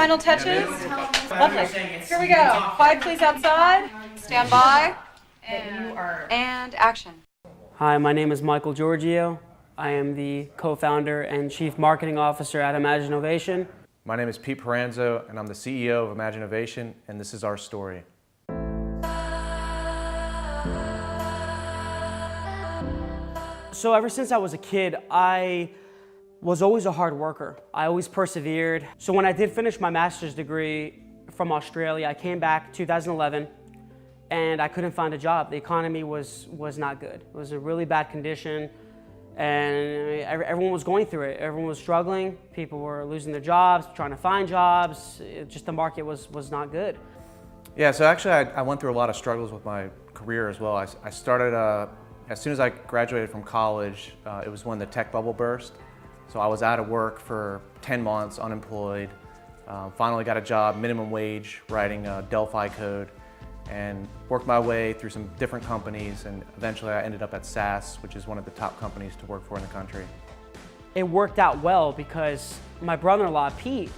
final touches? Lovely. Here we go. Quiet please outside. Stand by. And action. Hi, my name is Michael Giorgio. I am the co-founder and chief marketing officer at Imagine Innovation. My name is Pete Peranzo, and I'm the CEO of Imagine Innovation, and this is our story. So ever since I was a kid, I was always a hard worker. I always persevered. So when I did finish my master's degree from Australia, I came back 2011 and I couldn't find a job. The economy was not good. It was a really bad condition and everyone was going through it. Everyone was struggling. People were losing their jobs, trying to find jobs. Just the market was not good. Yeah, so actually I went through a lot of struggles with my career as well. I started, as soon as I graduated from college, it was when the tech bubble burst. So I was out of work for 10 months, unemployed. Finally got a job, minimum wage, writing Delphi code, and worked my way through some different companies, and eventually I ended up at SAS, which is one of the top companies to work for in the country. It worked out well because my brother-in-law, Pete,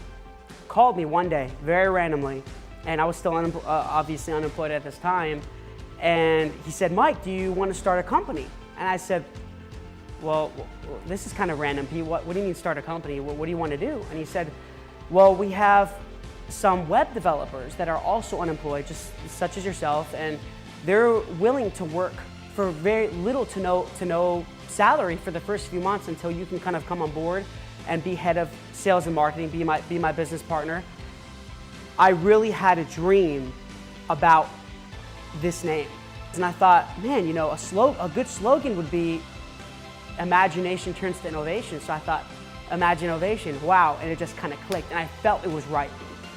called me one day, very randomly, and I was still obviously unemployed at this time, and he said, "Mike, do you want to start a company?" And I said, well, this is kind of random, Pete. What do you mean start a company? What do you want to do? And he said, well, we have some web developers that are also unemployed, just such as yourself, and they're willing to work for very little to no salary for the first few months until you can kind of come on board and be head of sales and marketing, be my business partner. I really had a dream about this name. And I thought, man, you know, a good slogan would be imagination turns to innovation. So I thought, Imagine Innovation, wow, and it just kind of clicked, and I felt it was right.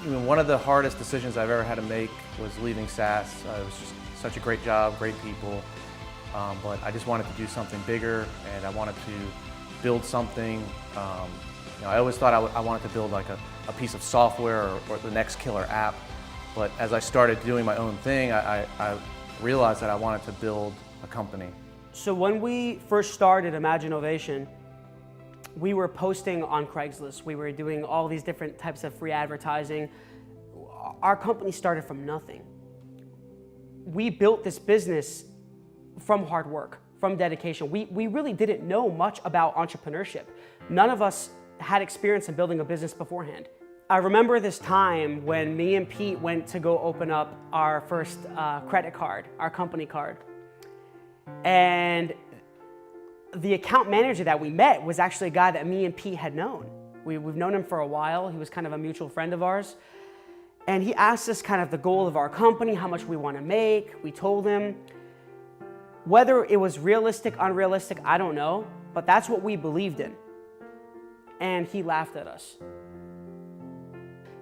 I mean, one of the hardest decisions I've ever had to make was leaving SAS. It was just such a great job, great people, but I just wanted to do something bigger, and I wanted to build something. You know, I always thought I wanted to build like a piece of software or the next killer app, but as I started doing my own thing, I realized that I wanted to build a company. So when we first started Imagine Innovation, we were posting on Craigslist. We were doing all these different types of free advertising. Our company started from nothing. We built this business from hard work, from dedication. We really didn't know much about entrepreneurship. None of us had experience in building a business beforehand. I remember this time when me and Pete went to go open up our first credit card, our company card. And the account manager that we met was actually a guy that me and Pete had known. We've known him for a while. He was kind of a mutual friend of ours. And he asked us kind of the goal of our company, how much we want to make. We told him. Whether it was realistic, unrealistic, I don't know, but that's what we believed in. And he laughed at us.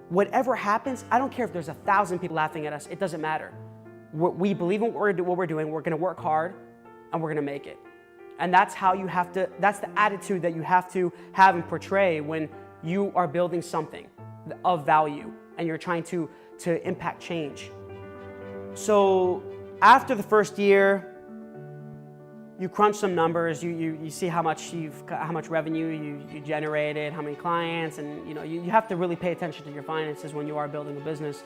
Whatever happens, I don't care if there's 1,000 people laughing at us, it doesn't matter. We believe in what we're doing, we're going to work hard, and we're going to make it. And that's how you have to, that's the attitude that you have to have and portray when you are building something of value and you're trying to impact change. So after the first year, you crunch some numbers, you see how much revenue you generated, how many clients, and you have to really pay attention to your finances when you are building a business.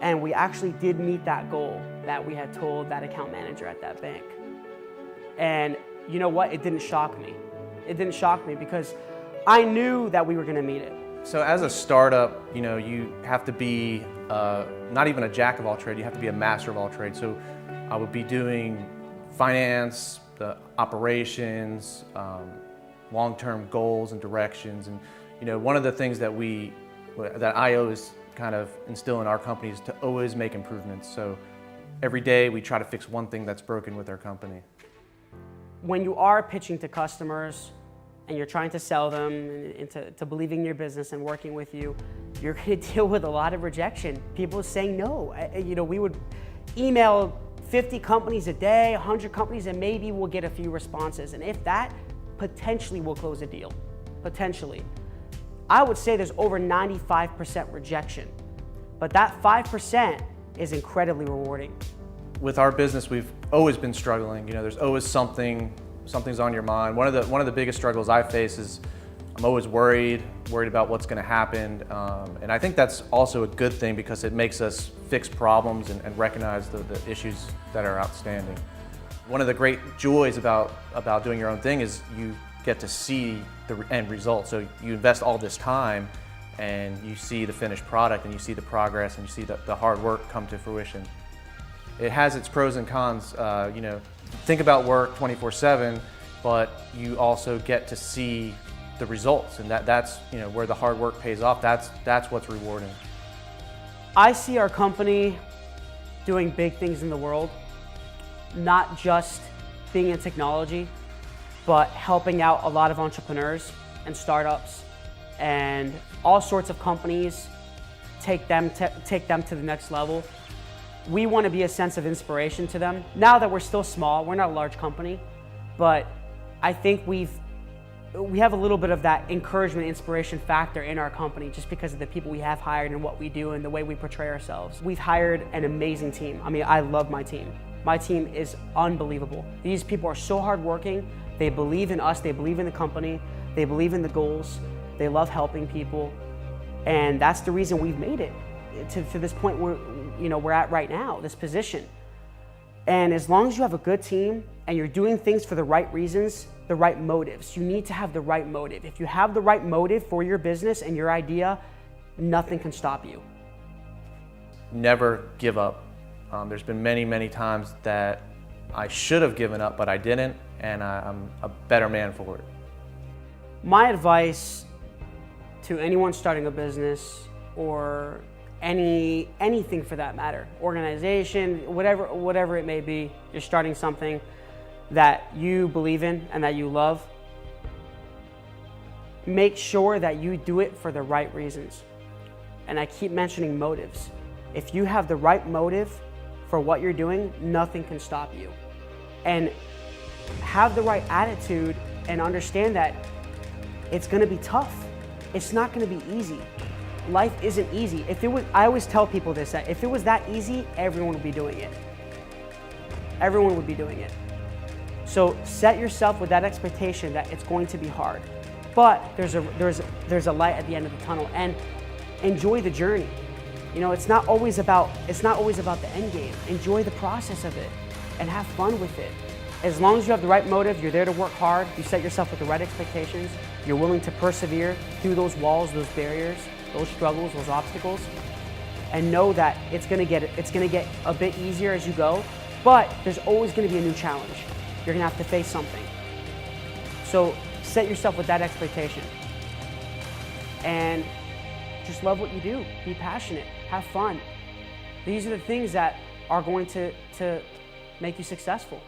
And we actually did meet that goal that we had told that account manager at that bank. And you know what? It didn't shock me. It didn't shock me because I knew that we were going to meet it. So as a startup, you have to be not even a jack of all trades, you have to be a master of all trades. So I would be doing finance, the operations, long-term goals and directions. And one of the things that I always kind of instill in our company is to always make improvements. So every day we try to fix one thing that's broken with our company. When you are pitching to customers and you're trying to sell them into believing in your business and working with you, you're going to deal with a lot of rejection. People saying no. We would email 50 companies a day, 100 companies, and maybe we'll get a few responses. And if that, potentially we'll close a deal, potentially. I would say there's over 95% rejection, but that 5% is incredibly rewarding. With our business, we've always been struggling. There's always something's on your mind. One of the biggest struggles I face is I'm always worried about what's going to happen, and I think that's also a good thing because it makes us fix problems and recognize the issues that are outstanding. One of the great joys about doing your own thing is you get to see the end result. So you invest all this time and you see the finished product and you see the progress and you see the hard work come to fruition. It has its pros and cons. You know, think about work 24/7, but you also get to see the results, and that's you know where the hard work pays off. That's what's rewarding. I see our company doing big things in the world, not just being in technology, but helping out a lot of entrepreneurs and startups and all sorts of companies, take them to the next level. We want to be a sense of inspiration to them. Now that we're still small, we're not a large company, but I think we have a little bit of that encouragement, inspiration factor in our company just because of the people we have hired and what we do and the way we portray ourselves. We've hired an amazing team. I mean, I love my team. My team is unbelievable. These people are so hardworking. They believe in us, they believe in the company, they believe in the goals, they love helping people, and that's the reason we've made it to this point where we're at right now, this position. And as long as you have a good team and you're doing things for the right reasons, the right motives, you need to have the right motive. If you have the right motive for your business and your idea, nothing can stop you. Never give up. There's been many times that I should have given up, but I didn't, and I'm a better man for it. My advice to anyone starting a business or anything for that matter, organization, whatever it may be, you're starting something that you believe in and that you love, make sure that you do it for the right reasons. And I keep mentioning motives. If you have the right motive for what you're doing, nothing can stop you. And have the right attitude and understand that it's gonna be tough. It's not gonna be easy. Life isn't easy. I always tell people this, that if it was that easy, everyone would be doing it. Everyone would be doing it. So set yourself with that expectation that it's going to be hard, but there's a light at the end of the tunnel, and enjoy the journey. You know, it's not always about the end game. Enjoy the process of it and have fun with it. As long as you have the right motive, you're there to work hard, you set yourself with the right expectations, you're willing to persevere through those walls, those barriers, those struggles, those obstacles, and know that it's gonna get a bit easier as you go, but there's always gonna be a new challenge. You're gonna have to face something. So set yourself with that expectation. And just love what you do. Be passionate, have fun. These are the things that are going to make you successful.